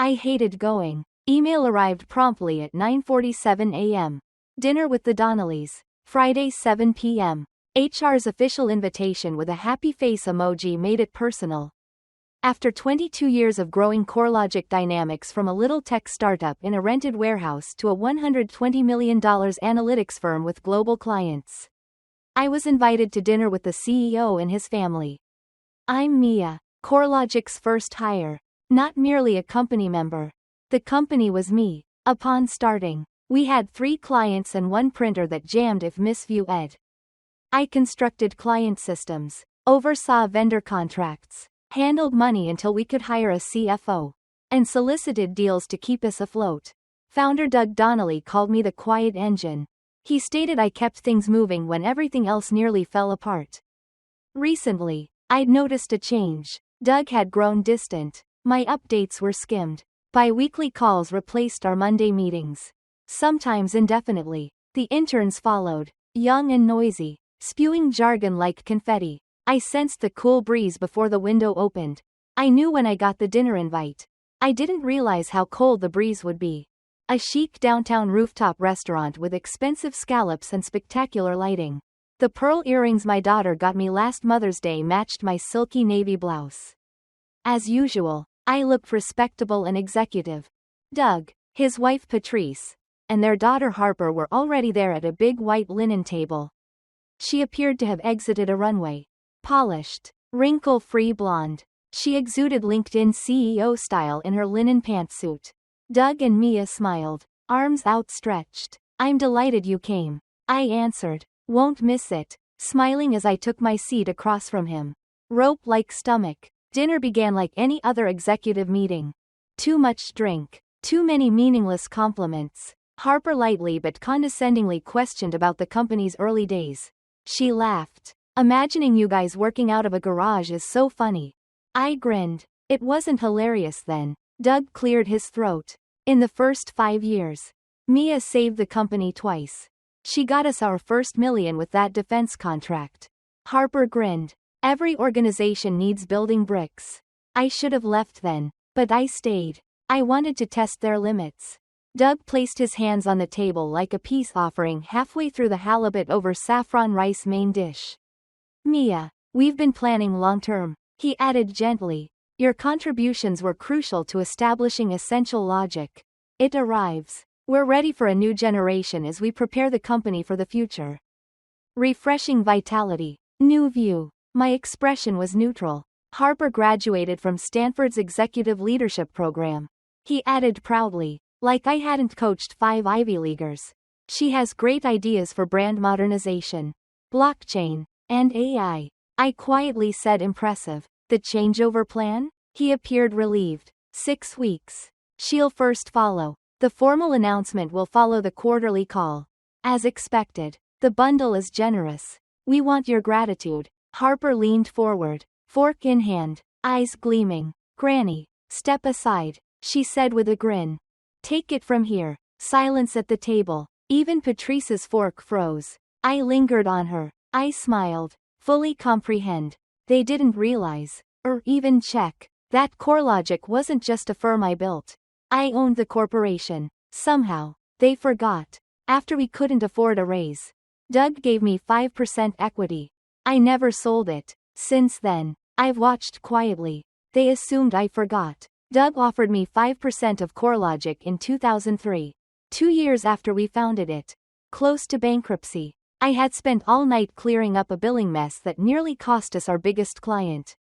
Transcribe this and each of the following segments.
I hated going. Email arrived promptly at 9:47 a.m. Dinner with the Donnellys. Friday 7 p.m. HR's official invitation with a happy face emoji made it personal. After 22 years of growing CoreLogic Dynamics from a little tech startup in a rented warehouse to a $120 million analytics firm with global clients, I was invited to dinner with the CEO and his family. I'm Mia, CoreLogic's first hire, not merely a company member. The company was me. Upon starting, we had 3 clients and 1 printer that jammed if Miss View Ed. I constructed client systems, oversaw vendor contracts, handled money until we could hire a CFO, and solicited deals to keep us afloat. Founder Doug Donnelly called me the quiet engine. He stated I kept things moving when everything else nearly fell apart. Recently, I'd noticed a change. Doug had grown distant. My updates were skimmed. Bi-weekly calls replaced our Monday meetings. Sometimes indefinitely. The interns followed, young and noisy, spewing jargon like confetti. I sensed the cool breeze before the window opened. I knew when I got the dinner invite. I didn't realize how cold the breeze would be. A chic downtown rooftop restaurant with expensive scallops and spectacular lighting. The pearl earrings my daughter got me last Mother's Day matched my silky navy blouse. As usual, I looked respectable and executive. Doug, his wife Patrice, and their daughter Harper were already there at a big white linen table. She appeared to have exited a runway. Polished, wrinkle-free blonde. She exuded LinkedIn CEO style in her linen pantsuit. Doug and Mia smiled, arms outstretched. I'm delighted you came. I answered, won't miss it, smiling as I took my seat across from him. Rope-like stomach. Dinner began like any other executive meeting. Too much drink. Too many meaningless compliments. Harper lightly but condescendingly questioned about the company's early days. She laughed. Imagining you guys working out of a garage is so funny. I grinned. It wasn't hilarious then. Doug cleared his throat. In the first 5 years, Mia saved the company twice. She got us our first million with that defense contract. Harper grinned. Every organization needs building bricks. I should have left then, but I stayed. I wanted to test their limits. Doug placed his hands on the table like a peace offering halfway through the halibut over saffron rice main dish. Mia, we've been planning long-term, he added gently. Your contributions were crucial to establishing essential logic. It arrives. We're ready for a new generation as we prepare the company for the future. Refreshing vitality. New view. My expression was neutral. Harper graduated from Stanford's Executive Leadership Program. He added proudly, like I hadn't coached 5 Ivy Leaguers. She has great ideas for brand modernization, blockchain, and AI. I quietly said impressive. The changeover plan? He appeared relieved. 6 weeks. She'll first follow. The formal announcement will follow the quarterly call. As expected, the bundle is generous. We want your gratitude. Harper leaned forward, fork in hand, eyes gleaming. Granny, step aside, she said with a grin. Take it from here. Silence at the table. Even Patrice's fork froze. I lingered on her. I smiled. Fully comprehend. They didn't realize, or even check, that CoreLogic wasn't just a firm I built. I owned the corporation. Somehow, they forgot. After we couldn't afford a raise, Doug gave me 5% equity. I never sold it. Since then, I've watched quietly. They assumed I forgot. Doug offered me 5% of CoreLogic in 2003. 2 years after we founded it. Close to bankruptcy. I had spent all night clearing up a billing mess that nearly cost us our biggest client.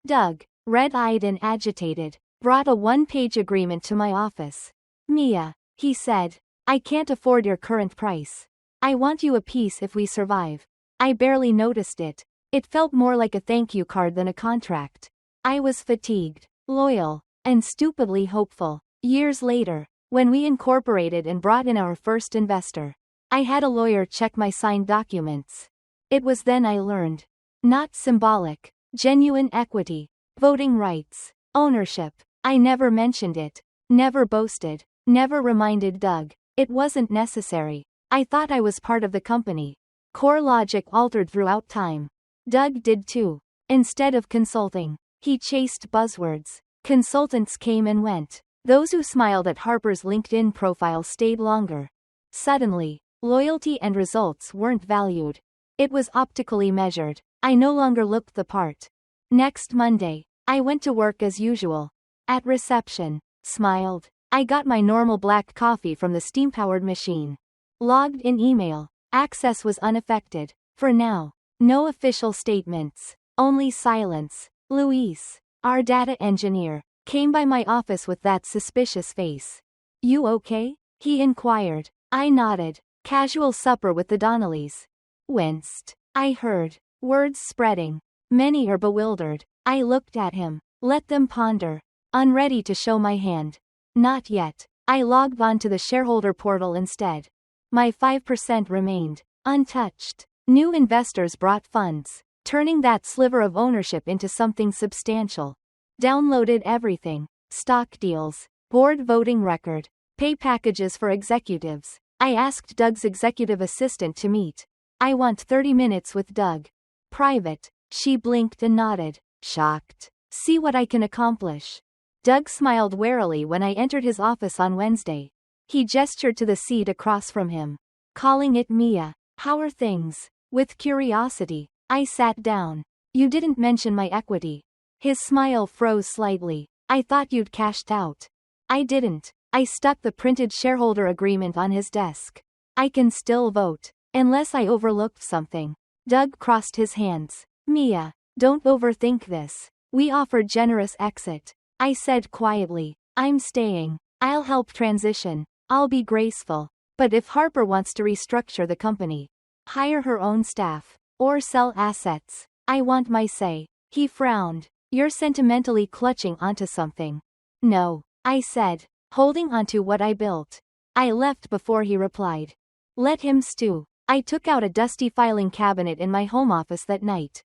Doug, red-eyed and agitated, brought a 1-page agreement to my office. Mia, he said, I can't afford your current price. I want you a piece if we survive. I barely noticed it. It felt more like a thank you card than a contract. I was fatigued, loyal, and stupidly hopeful. Years later, when we incorporated and brought in our first investor, I had a lawyer check my signed documents. It was then I learned. Not symbolic, genuine equity, voting rights, ownership. I never mentioned it, never boasted, never reminded Doug. It wasn't necessary. I thought I was part of the company. CoreLogic altered throughout time. Doug did too. Instead of consulting, he chased buzzwords. Consultants came and went. Those who smiled at Harper's LinkedIn profile stayed longer. Suddenly, loyalty and results weren't valued. It was optically measured. I no longer looked the part. Next Monday, I went to work as usual. At reception, smiled. I got my normal black coffee from the steam-powered machine. Logged in email. Access was unaffected. For now. No official statements. Only silence. Luis, our data engineer, came by my office with that suspicious face. You okay? He inquired. I nodded. Casual supper with the Donnellys. Winced. I heard. Words spreading. Many are bewildered. I looked at him. Let them ponder. Unready to show my hand. Not yet. I logged on to the shareholder portal instead. My 5% remained untouched. New investors brought funds, turning that sliver of ownership into something substantial. Downloaded everything. Stock deals. Board voting record. Pay packages for executives. I asked Doug's executive assistant to meet. I want 30 minutes with Doug. Private. She blinked and nodded. Shocked. See what I can accomplish. Doug smiled warily when I entered his office on Wednesday. He gestured to the seat across from him, calling it Mia. How are things? With curiosity, I sat down. You didn't mention my equity. His smile froze slightly. I thought you'd cashed out. I didn't. I stuck the printed shareholder agreement on his desk. I can still vote, unless I overlooked something. Doug crossed his hands. Mia, don't overthink this. We offered generous exit. I said quietly. I'm staying. I'll help transition. I'll be graceful. But if Harper wants to restructure the company, hire her own staff, or sell assets, I want my say. He frowned. You're sentimentally clutching onto something. No, I said, holding onto what I built. I left before he replied. Let him stew. I took out a dusty filing cabinet in my home office that night.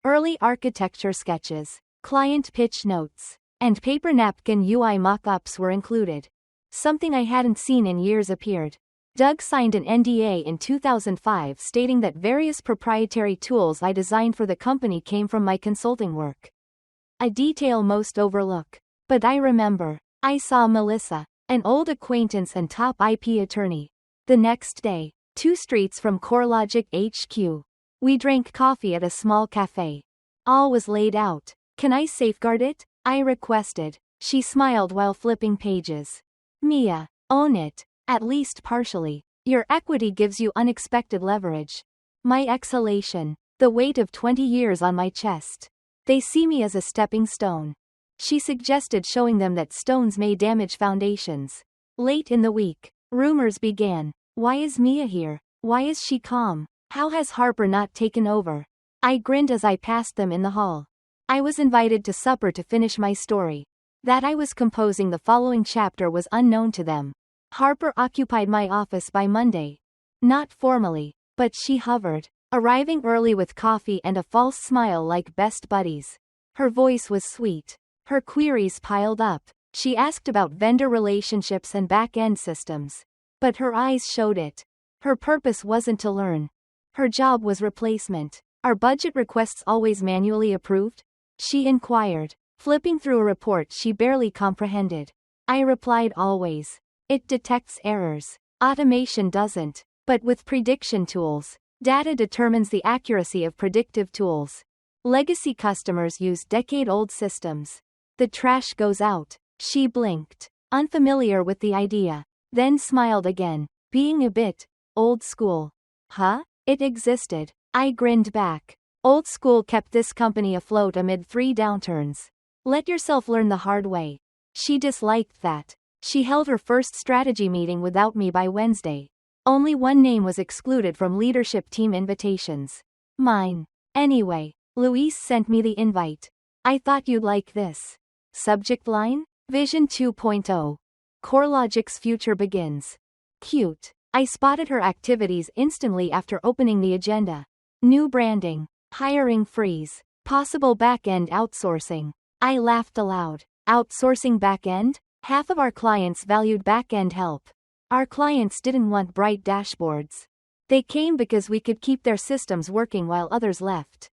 Early architecture sketches, client pitch notes, and paper napkin UI mock-ups were included. Something I hadn't seen in years appeared. Doug signed an NDA in 2005 stating that various proprietary tools I designed for the company came from my consulting work. A detail most overlook. But I remember. I saw Melissa, an old acquaintance and top IP attorney. The next day, 2 streets from CoreLogic HQ. We drank coffee at a small cafe. All was laid out. Can I safeguard it? I requested. She smiled while flipping pages. Mia, own it. At least partially. Your equity gives you unexpected leverage. My exhalation. The weight of 20 years on my chest. They see me as a stepping stone. She suggested showing them that stones may damage foundations. Late in the week, rumors began. Why is Mia here? Why is she calm? How has Harper not taken over? I grinned as I passed them in the hall. I was invited to supper to finish my story. That I was composing the following chapter was unknown to them. Harper occupied my office by Monday. Not formally, but she hovered, arriving early with coffee and a false smile like best buddies. Her voice was sweet. Her queries piled up. She asked about vendor relationships and back-end systems. But her eyes showed it. Her purpose wasn't to learn. Her job was replacement. Are budget requests always manually approved? She inquired, flipping through a report she barely comprehended. I replied always. It detects errors. Automation doesn't. But with prediction tools, data determines the accuracy of predictive tools. Legacy customers use decade-old systems. The trash goes out. She blinked, unfamiliar with the idea, then smiled again, being a bit old school. Huh? It existed. I grinned back. Old school kept this company afloat amid 3 downturns. Let yourself learn the hard way. She disliked that. She held her first strategy meeting without me by Wednesday. Only one name was excluded from leadership team invitations. Mine. Anyway, Luis sent me the invite. I thought you'd like this. Subject line? Vision 2.0. CoreLogic's future begins. Cute. I spotted her activities instantly after opening the agenda. New branding. Hiring freeze. Possible back-end outsourcing. I laughed aloud. Outsourcing back-end? Half of our clients valued back-end help. Our clients didn't want bright dashboards. They came because we could keep their systems working while others left.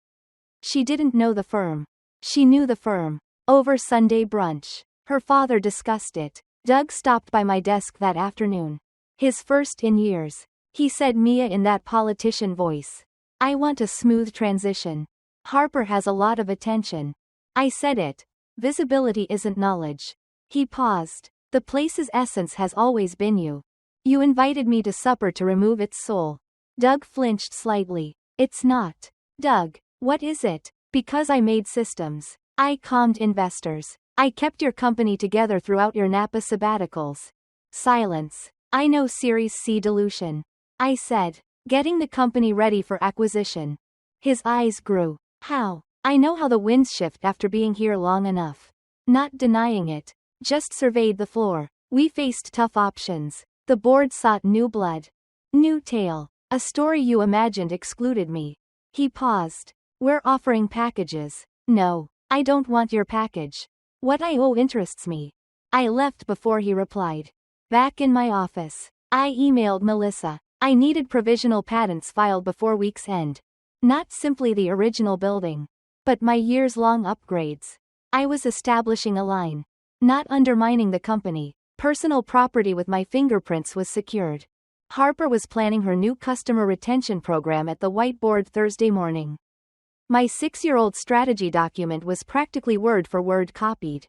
She didn't know the firm. She knew the firm. Over Sunday brunch. Her father discussed it. Doug stopped by my desk that afternoon. His first in years. He said, "Mia," in that politician voice, "I want a smooth transition. Harper has a lot of attention." I said it. Visibility isn't knowledge. He paused. "The place's essence has always been you. You invited me to supper to remove its soul." Doug flinched slightly. "It's not." "Doug, what is it?" "Because I made systems. I calmed investors. I kept your company together throughout your Napa sabbaticals." Silence. "I know Series C dilution." I said. "Getting the company ready for acquisition." His eyes grew. "How?" "I know how the winds shift after being here long enough." Not denying it. Just surveyed the floor. We faced tough options. The board sought new blood. New tale. A story you imagined excluded me. He paused. "We're offering packages." "No. I don't want your package. What I owe interests me." I left before he replied. Back in my office, I emailed Melissa. I needed provisional patents filed before week's end. Not simply the original building, but my years-long upgrades. I was establishing a line. Not undermining the company. Personal property with my fingerprints was secured. Harper was planning her new customer retention program at the whiteboard Thursday morning. My 6-year-old strategy document was practically word for word copied.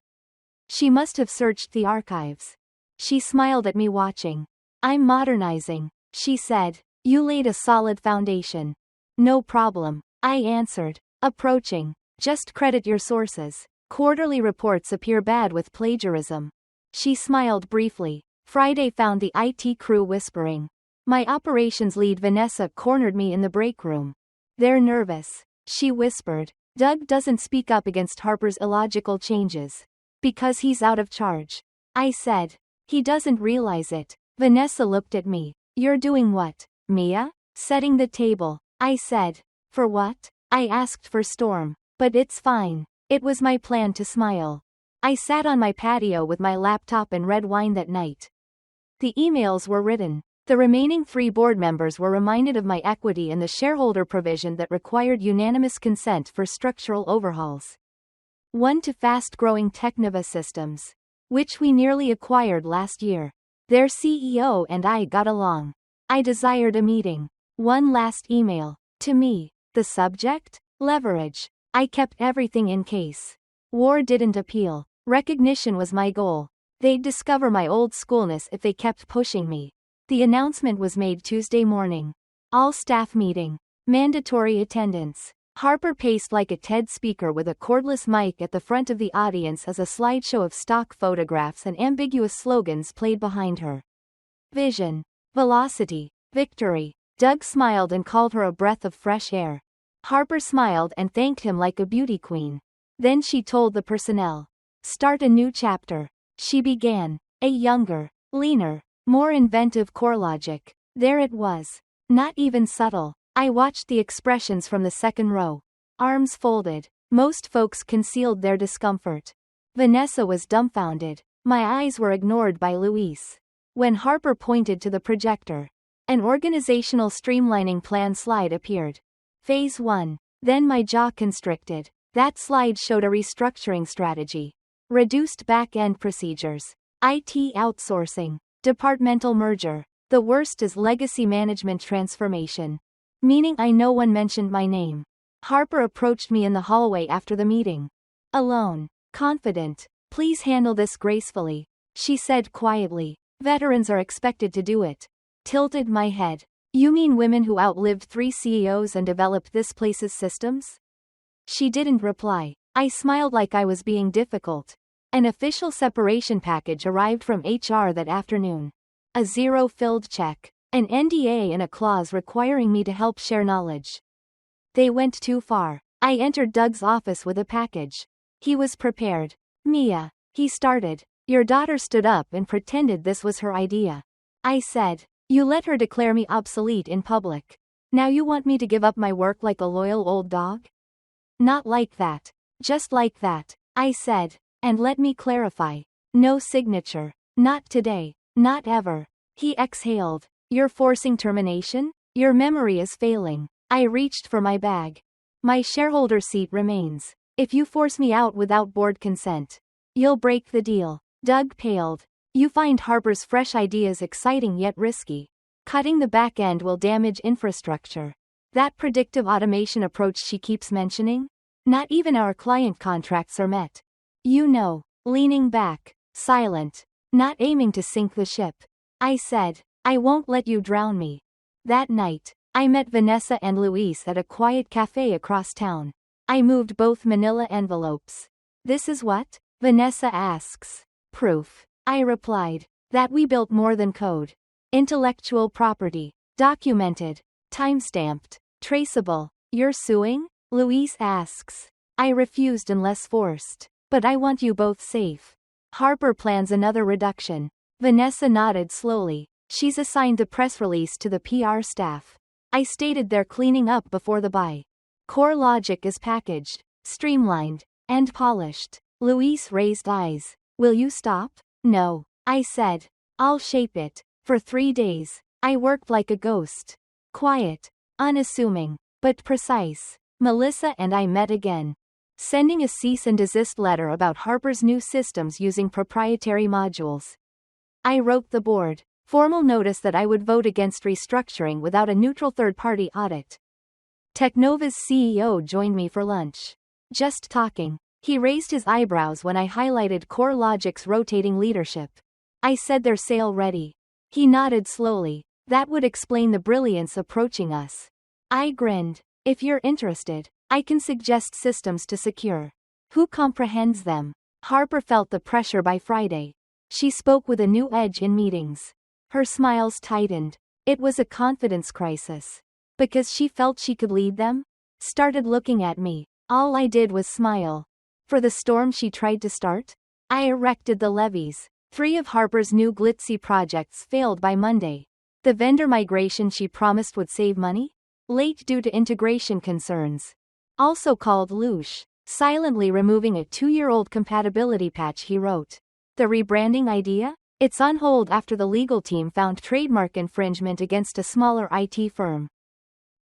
She must have searched the archives. She smiled at me watching. "I'm modernizing," she said. "You laid a solid foundation." "No problem," I answered. "Approaching. Just credit your sources. Quarterly reports appear bad with plagiarism." She smiled briefly. Friday found the IT crew whispering. My operations lead Vanessa cornered me in the break room. "They're nervous," she whispered. "Doug doesn't speak up against Harper's illogical changes. Because he's out of charge." I said. "He doesn't realize it." Vanessa looked at me. "You're doing what, Mia?" "Setting the table," I said. "For what?" I asked. "For Storm. But it's fine." It was my plan to smile. I sat on my patio with my laptop and red wine that night. The emails were written. The remaining 3 board members were reminded of my equity and the shareholder provision that required unanimous consent for structural overhauls. 1 to fast-growing Technova Systems, which we nearly acquired last year. Their CEO and I got along. I desired a meeting. 1 last email. To me. The subject? Leverage. I kept everything in case war didn't appeal. Recognition was my goal. They'd discover my old schoolness if they kept pushing me. The announcement was made Tuesday morning. All staff meeting. Mandatory attendance. Harper paced like a TED speaker with a cordless mic at the front of the audience as a slideshow of stock photographs and ambiguous slogans played behind her. Vision. Velocity. Victory. Doug smiled and called her a breath of fresh air. Harper smiled and thanked him like a beauty queen. Then she told the personnel. "Start a new chapter." She began. A younger, leaner, more inventive CoreLogic. There it was. Not even subtle. I watched the expressions from the second row. Arms folded. Most folks concealed their discomfort. Vanessa was dumbfounded. My eyes were ignored by Luis. When Harper pointed to the projector, an organizational streamlining plan slide appeared. Phase 1. Then my jaw constricted. That slide showed a restructuring strategy. Reduced back-end procedures. IT outsourcing. Departmental merger. The worst is legacy management transformation. Meaning no one mentioned my name. Harper approached me in the hallway after the meeting. Alone. Confident. "Please handle this gracefully," she said quietly. "Veterans are expected to do it." Tilted my head. "You mean women who outlived 3 CEOs and developed this place's systems?" She didn't reply. I smiled like I was being difficult. An official separation package arrived from HR that afternoon. A zero-filled check. An NDA and a clause requiring me to help share knowledge. They went too far. I entered Doug's office with a package. He was prepared. "Mia," he started. "Your daughter stood up and pretended this was her idea." I said. "You let her declare me obsolete in public. Now you want me to give up my work like a loyal old dog?" "Not like that. Just like that," I said. "And let me clarify. No signature. Not today. Not ever." He exhaled. "You're forcing termination? Your memory is failing." I reached for my bag. "My shareholder seat remains. If you force me out without board consent, You'll break the deal. Doug paled. You find Harper's fresh ideas exciting yet risky. Cutting the back end will damage infrastructure. That predictive automation approach she keeps mentioning? Not even our client contracts are met. You know, leaning back, silent, not aiming to sink the ship. I said, I won't let you drown me. That night, I met Vanessa and Luis at a quiet cafe across town. I moved both manila envelopes. This is what? Vanessa asks. Proof. I replied. That we built more than code. Intellectual property. Documented. Timestamped. Traceable. You're suing? Luis asks. I refused unless forced. But I want you both safe. Harper plans another reduction. Vanessa nodded slowly. She's assigned the press release to the PR staff. I stated they're cleaning up before the buy. CoreLogic is packaged, streamlined, and polished. Luis raised eyes. Will you stop? No. I said. I'll shape it. For 3 days, I worked like a ghost. Quiet, unassuming, but precise. Melissa and I met again. Sending a cease and desist letter about Harper's new systems using proprietary modules. I wrote the board. Formal notice that I would vote against restructuring without a neutral third-party audit. Technova's CEO joined me for lunch. Just talking. He raised his eyebrows when I highlighted CoreLogic's rotating leadership. I said they're sale ready. He nodded slowly. That would explain the brilliance approaching us. I grinned. If you're interested, I can suggest systems to secure. Who comprehends them? Harper felt the pressure by Friday. She spoke with a new edge in meetings. Her smiles tightened. It was a confidence crisis. Because she felt she could lead them? Started looking at me. All I did was smile. For the storm she tried to start? I erected the levees. 3 of Harper's new glitzy projects failed by Monday. The vendor migration she promised would save money? Late due to integration concerns. Also called louche. Silently removing a 2-year-old compatibility patch he wrote. The rebranding idea? It's on hold after the legal team found trademark infringement against a smaller IT firm.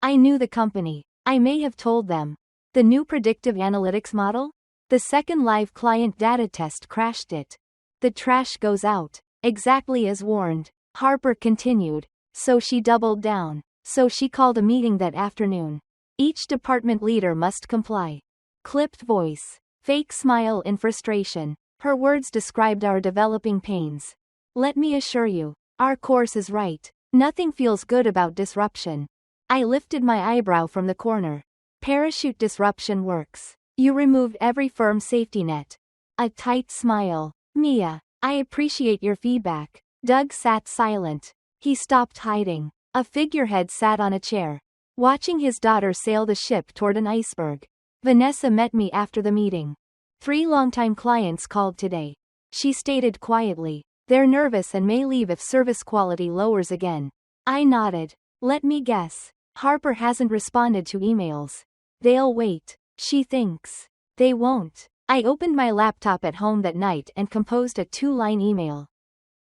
I knew the company. I may have told them. The new predictive analytics model? The second live client data test crashed it. The trash goes out. Exactly as warned. Harper continued. So she doubled down. So she called a meeting that afternoon. Each department leader must comply. Clipped voice. Fake smile in frustration. Her words described our developing pains. Let me assure you, our course is right. Nothing feels good about disruption. I lifted my eyebrow from the corner. Parachute disruption works. You removed every firm safety net. A tight smile. Mia, I appreciate your feedback. Doug sat silent. He stopped hiding. A figurehead sat on a chair, watching his daughter sail the ship toward an iceberg. Vanessa met me after the meeting. 3 longtime clients called today. She stated quietly. They're nervous and may leave if service quality lowers again. I nodded. Let me guess. Harper hasn't responded to emails. They'll wait. She thinks. They won't. I opened my laptop at home that night and composed a 2-line email.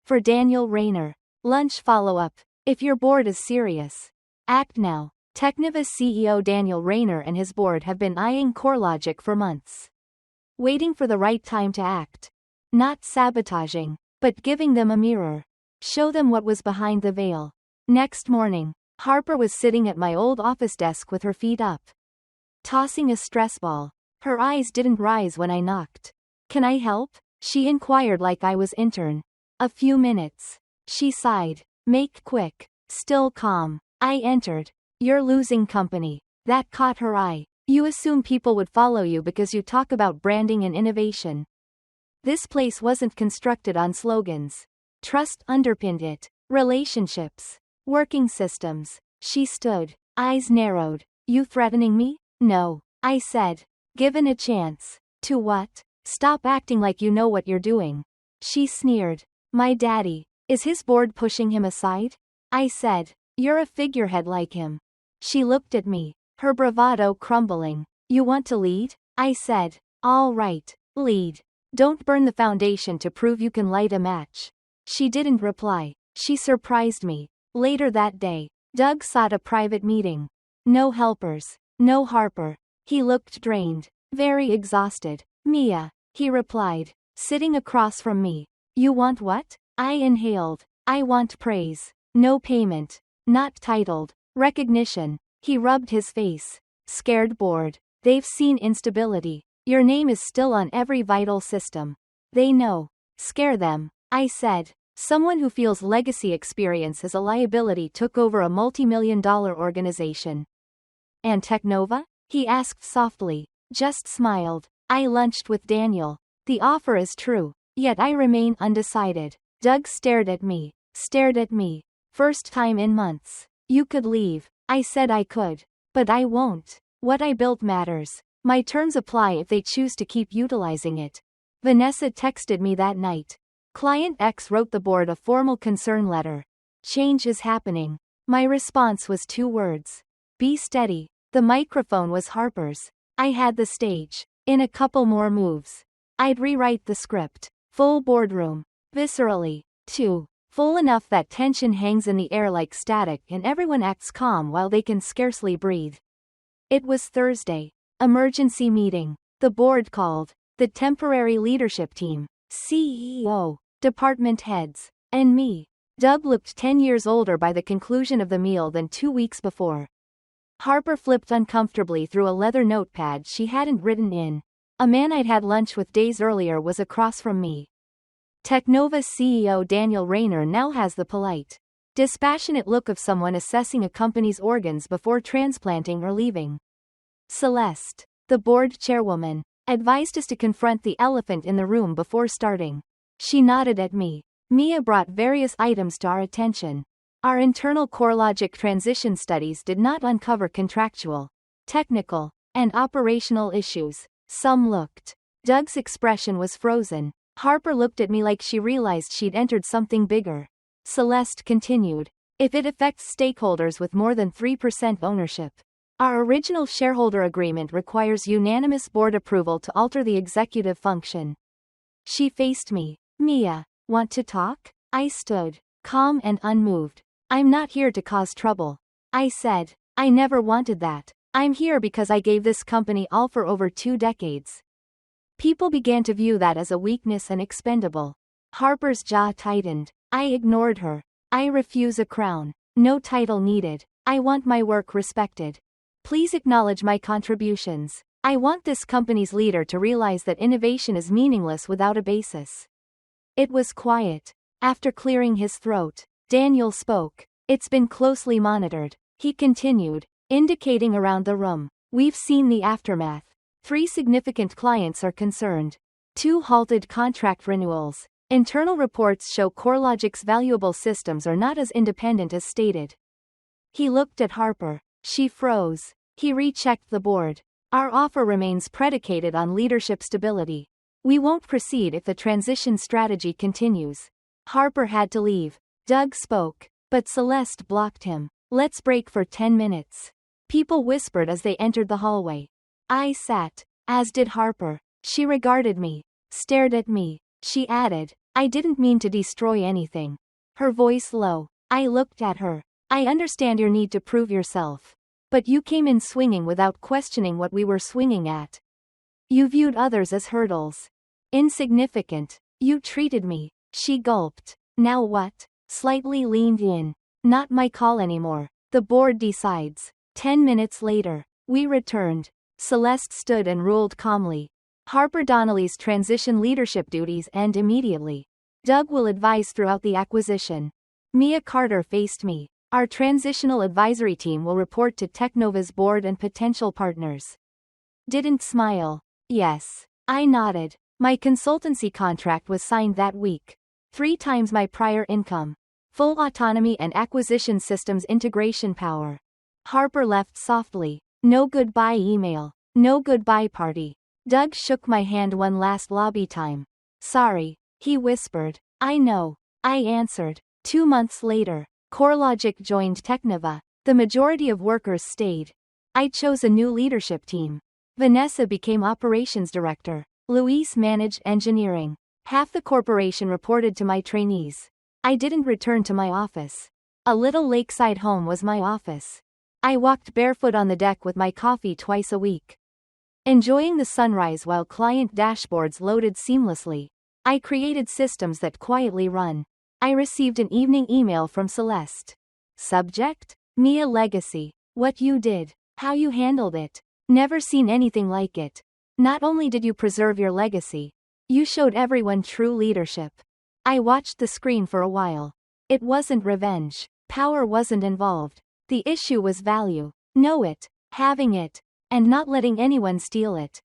For Daniel Rayner. Lunch follow-up. If your board is serious, act now. Technova's CEO Daniel Rayner and his board have been eyeing CoreLogic for months. Waiting for the right time to act. Not sabotaging, but giving them a mirror. Show them what was behind the veil. Next morning, Harper was sitting at my old office desk with her feet up, tossing a stress ball. Her eyes didn't rise when I knocked. Can I help? She inquired like I was intern. A few minutes. She sighed. Make quick. Still calm. I entered. You're losing company. That caught her eye. You assume people would follow you because you talk about branding and innovation. This place wasn't constructed on slogans. Trust underpinned it. Relationships. Working systems. She stood. Eyes narrowed. You threatening me? No. I said. Given a chance. To what? Stop acting like you know what you're doing. She sneered. My daddy. Is his board pushing him aside? I said. You're a figurehead like him. She looked at me. Her bravado crumbling. You want to lead? I said. All right. Lead. Don't burn the foundation to prove you can light a match. She didn't reply. She surprised me. Later that day, Doug sought a private meeting. No helpers. No Harper. He looked drained. Very exhausted. Mia. He replied. sitting across from me. You want what? I inhaled. I want praise. No payment. Not titled. Recognition. He rubbed his face. Scared bored. They've seen instability. Your name is still on every vital system. They know. Scare them. I said. Someone who feels legacy experience as a liability took over a multi-million-dollar organization. And Technova? He asked softly. Just smiled. I lunched with Daniel. The offer is true. Yet I remain undecided. Doug stared at me. Stared at me. First time in months. You could leave. I said I could. But I won't. What I built matters. My terms apply if they choose to keep utilizing it. Vanessa texted me that night. Client X wrote the board a formal concern letter. Change is happening. My response was 2 words. Be steady. The microphone was Harper's. I had the stage. In a couple more moves, I'd rewrite the script. Full boardroom. Viscerally. 2. Full enough that tension hangs in the air like static and everyone acts calm while they can scarcely breathe. It was Thursday. Emergency meeting. The board called. The temporary leadership team. CEO. Department heads. And me. Doug looked 10 years older by the conclusion of the meal than 2 weeks before. Harper flipped uncomfortably through a leather notepad she hadn't written in. A man I'd had lunch with days earlier was across from me. Technova CEO Daniel Rayner now has the polite, dispassionate look of someone assessing a company's organs before transplanting or leaving. Celeste, the board chairwoman, advised us to confront the elephant in the room before starting. She nodded at me. Mia brought various items to our attention. Our internal CoreLogic transition studies did not uncover contractual, technical, and operational issues. Some looked. Doug's expression was frozen. Harper looked at me like she realized she'd entered something bigger. Celeste continued. If it affects stakeholders with more than 3% ownership. Our original shareholder agreement requires unanimous board approval to alter the executive function. She faced me. Mia, want to talk? I stood, calm and unmoved. I'm not here to cause trouble. I said. I never wanted that. I'm here because I gave this company all for over 2 decades. People began to view that as a weakness and expendable. Harper's jaw tightened. I ignored her. I refuse a crown. No title needed. I want my work respected. Please acknowledge my contributions. I want this company's leader to realize that innovation is meaningless without a basis. It was quiet. After clearing his throat, Daniel spoke. It's been closely monitored. He continued, indicating around the room. We've seen the aftermath. 3 significant clients are concerned. 2 halted contract renewals. Internal reports show CoreLogic's valuable systems are not as independent as stated. He looked at Harper. She froze. He rechecked the board. Our offer remains predicated on leadership stability. We won't proceed if the transition strategy continues. Harper had to leave. Doug spoke, but Celeste blocked him. Let's break for 10 minutes. People whispered as they entered the hallway. I sat, as did Harper. She regarded me, stared at me. She added, I didn't mean to destroy anything. Her voice low. I looked at her. I understand your need to prove yourself. But you came in swinging without questioning what we were swinging at. You viewed others as hurdles. Insignificant. You treated me. She gulped. Now what? Slightly leaned in. Not my call anymore. The board decides. 10 minutes later, we returned. Celeste stood and ruled calmly. Harper Donnelly's transition leadership duties end immediately. Doug will advise throughout the acquisition. Mia Carter faced me. Our transitional advisory team will report to Technova's board and potential partners. Didn't smile. Yes. I nodded. My consultancy contract was signed that week. 3 times my prior income. Full autonomy and acquisition systems integration power. Harper left softly. No goodbye email. No goodbye party. Doug shook my hand one last lobby time. Sorry, he whispered. I know. I answered. 2 months later, CoreLogic joined Technova. The majority of workers stayed. I chose a new leadership team. Vanessa became operations director. Luis managed engineering. Half the corporation reported to my trainees. I didn't return to my office. A little lakeside home was my office. I walked barefoot on the deck with my coffee twice a week, enjoying the sunrise while client dashboards loaded seamlessly. I created systems that quietly run. I received an evening email from Celeste. Subject? Mia Legacy. What you did. How you handled it. Never seen anything like it. Not only did you preserve your legacy, you showed everyone true leadership. I watched the screen for a while. It wasn't revenge. Power wasn't involved. The issue was value. Know it, having it, and not letting anyone steal it.